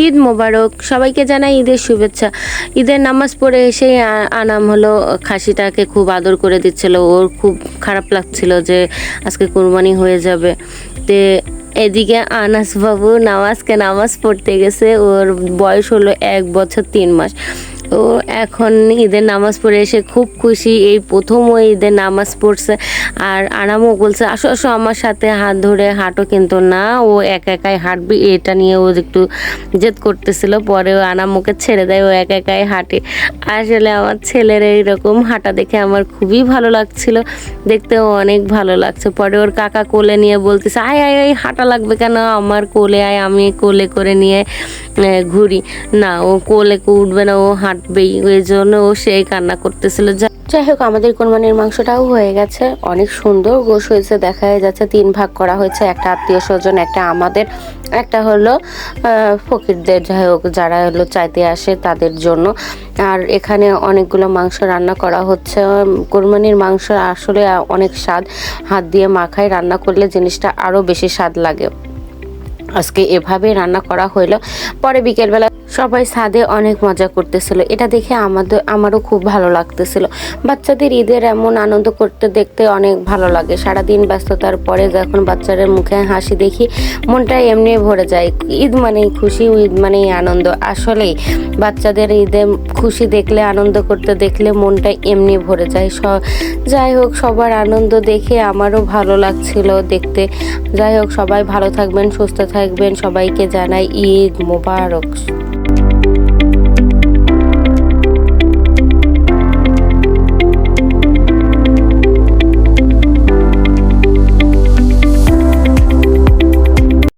ঈদ মোবারক, সবাইকে জানাই ঈদের শুভেচ্ছা। ঈদের নামাজ পড়ে এসেই আনাম হলো খাসিটাকে খুব আদর করে দিচ্ছিল। ওর খুব খারাপ লাগছিল যে আজকে কুরবানি হয়ে যাবে। তে এদিকে আনাস বাবু নামাজ পড়তে গেছে। ওর বয়স হলো 1 বছর 3 মাস। ও এখন ঈদের নামাজ পড়ে এসে খুব খুশি, এই প্রথম ও ঈদের নামাজ পড়ছে। আর আনামও বলছে আসো আসো আমার সাথে হাত ধরে হাঁটো, কিন্তু না, ও একাই হাঁটবি, এটা নিয়ে ও একটু জেদ করতেছিল। পরে ও আনামুকে ছেড়ে দেয়, ও একাই হাঁটে। আসলে আমার ছেলের এইরকম হাঁটা দেখে আমার খুবই ভালো লাগছিল, দেখতেও অনেক ভালো লাগছে। পরে ওর কাকা কোলে নিয়ে বলতেছে আয় আয় আয়, হাঁটা লাগবে কেন, আমার কোলে আয়, আমি কোলে করে নিয়ে ঘুরি। না, ও কোলে উঠবে না, ও হাঁটবেই, ওই জন্য ও সেই কান্না করতেছিল। যাই হোক, আমাদের কোরবানির মাংসটাও হয়ে গেছে, অনেক সুন্দর গোশ হয়েছে, দেখা যাচ্ছে 3 ভাগ করা হয়েছে, একটা আত্মীয় স্বজন, একটা আমাদের, একটা হলো ফকিরদের, যাই হোক যারা হলো চাইতে আসে তাদের জন্য। আর এখানে অনেকগুলো মাংস রান্না করা হচ্ছে। কোরবানির মাংস আসলে অনেক স্বাদ, হাত দিয়ে মাখায় রান্না করলে জিনিসটা আরও বেশি স্বাদ লাগে। আজকে এভাবে রান্না করা হইলো। পরে বিকেলবেলা সবাই ছাদে অনেক মজা করতেছিল, এটা দেখে আমারও খুব ভালো লাগতেছিল। বাচ্চাদের ঈদের এমন আনন্দ করতে দেখতে অনেক ভালো লাগে। সারাদিন ব্যস্ততার পরে যখন বাচ্চাদের মুখে হাসি দেখি, মনটা এমনি ভরে যায়। ঈদ মানেই খুশি, ঈদ মানেই আনন্দ। আসলেই বাচ্চাদের ঈদে খুশি দেখলে, আনন্দ করতে দেখলে মনটা এমনি ভরে যায়। যাই হোক, সবার আনন্দ দেখে আমারও ভালো লাগছিল দেখতে। যাই হোক, সবাই ভালো থাকবেন, সুস্থ থাকবেন, সবাইকে জানাই ঈদ মোবারক।